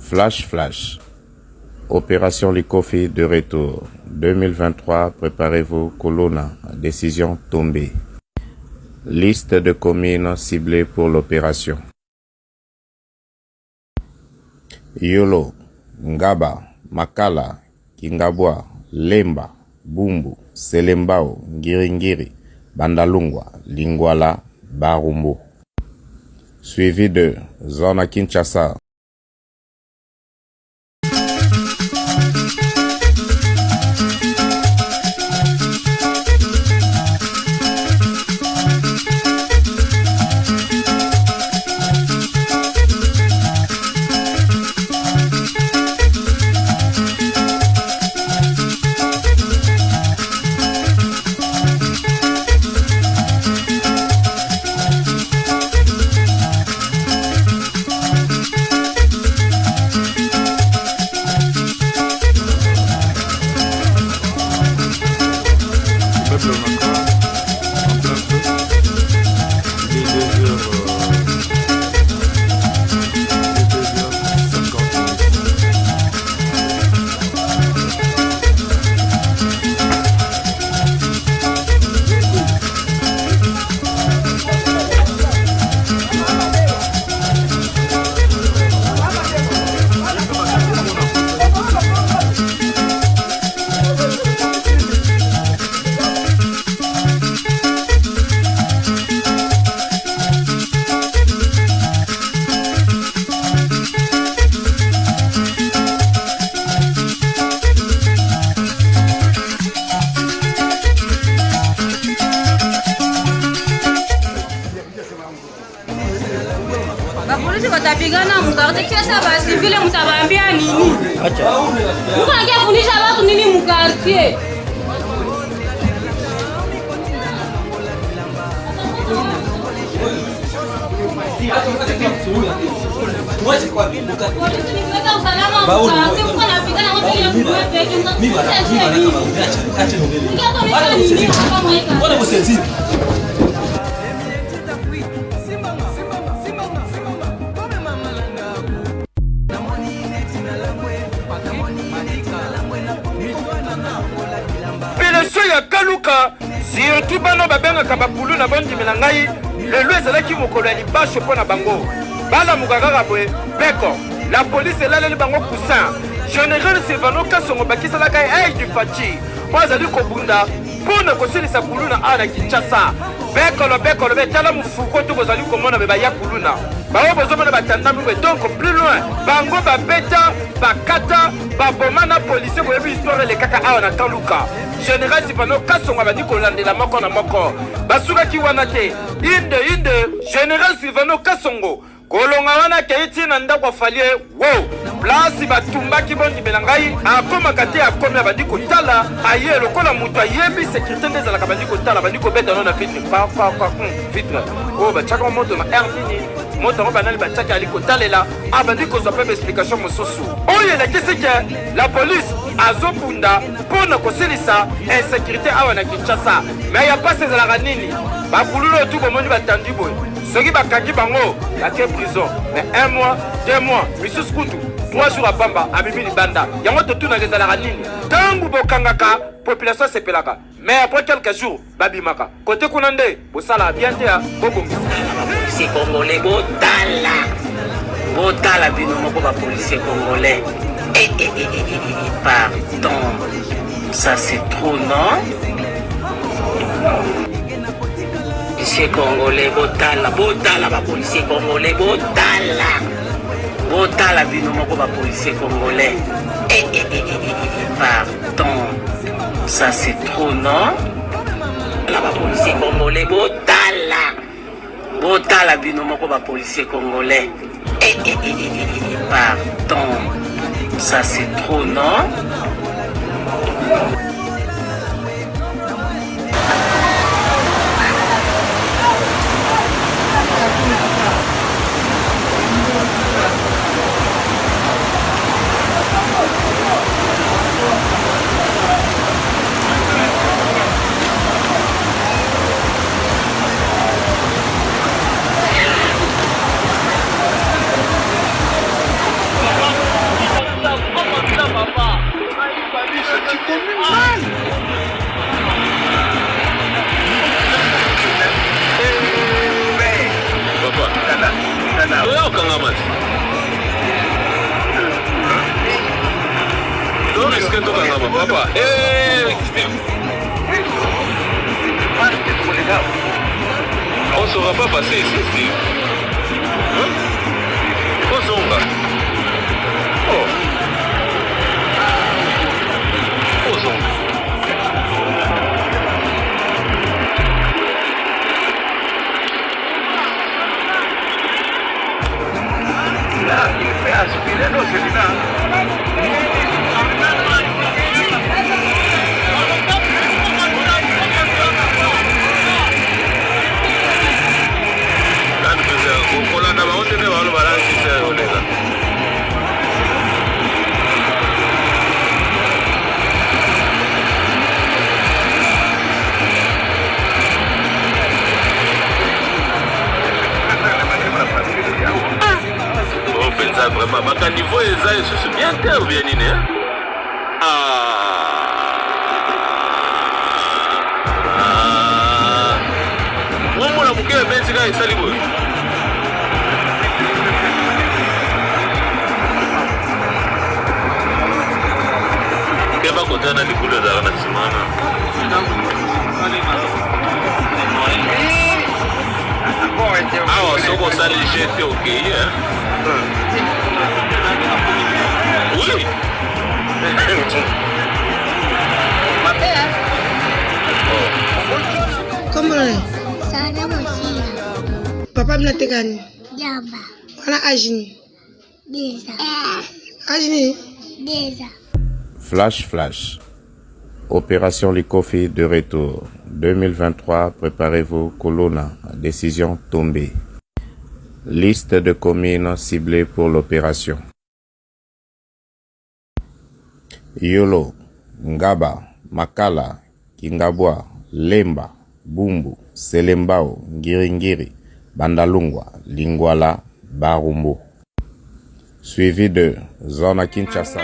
Flash. Opération Likofi de retour. 2023, préparez-vous, Colonna. Décision tombée. Liste de communes ciblées pour l'opération. Yolo, Ngaba, Makala, Kingabwa, Lemba, Bumbu, Selembao, Ngiringiri, Bandalungwa, Lingwala, Barumbo. Suivi de Zona Kinshasa. Watapigana mukarte kiasi basi vile mtawaambia nini? Acha. Mkaangia fundisha watu nini mukarte? Kaluka surtout bano babenga kabapulu na bondi menangai lelo ezalaki mokolo ya libasho mpo na bango bala mukakaka boye beko la police elaleli bango cousin général Silvano Kasongo bakisalaka aide du fachi po azali kobunda mpo na kosilisa kuluna awa na Kinshasa bekolo betala mofuko to kozali komona be baya kuluna bao bozomona batandami boye donc plus loin bango babeta bakata babomana policier boyebi histoire elekaka awa na Kaluka Général Silvano Kasongo bandi kolandela moko na moko basukaki wana te inde Général Silvano Kasongo kolonga wana keiti na ndako afalie place batumbaki bondi belangai akomaka te akomi bandi kotala aye lokola mutu ayebi sécurité ndezalaka bandi kotala bandi kobeta no na vitre vitre bachaka moto na air nini moto ngo banali bachaka ali kotalela abandi kozwa pe explication mosusu oyo elekisi ke la police azobunda pona kosilisa insécurité awa na Kinshasa mais ya pas ezalaka nini bakululo tu bomoni batandi boye soki bakangi bango bake prison mais 1 mois 2 mois misusu kutu 3 jours à Bamba abimi libanda yango totunaka ezalaka nini ntango bokangaka population sepelaka mais après quelques jours babimaka côté kuna nde bosala bien te bobongisa policier congolais botala bino moko ba policier congolais pardon ça c'est trop non policier congolais botala ba policier congolais botala bino moko ba policier congolais pardon ça c'est trop non la ba policier congolais botala bino moko ba policier congolais pardon ça c'est trop non Est-ce que tu as papa? On ne saura pas passer ici, Steve. Hein? Oh, Zonga. Oh. Oh, Zonga. Là, il fait aspirer dans celui-là. Vraiment, ma niveau est je bien terre bien iné. Moi la bouquet ben c'est gars sali boy. Que va côté na likulu za na simana. Ah, soko sali jeté OK, hein. Oui. Comment on est? Sana Mosira. Papa me l'a tegani. Jamba. Voilà Agini. Deza. Agini. Deza. Flash. Opération Likofi de retour. 2023, préparez-vous, Colonna. Décision tombée. Liste de communes ciblées pour l'opération. Yolo, Ngaba, Makala, Kingabwa, Lemba, Bumbu, Selembao, Ngiringiri, Bandalungwa, Lingwala, Barumbo. Suivi de Zona Kinshasa.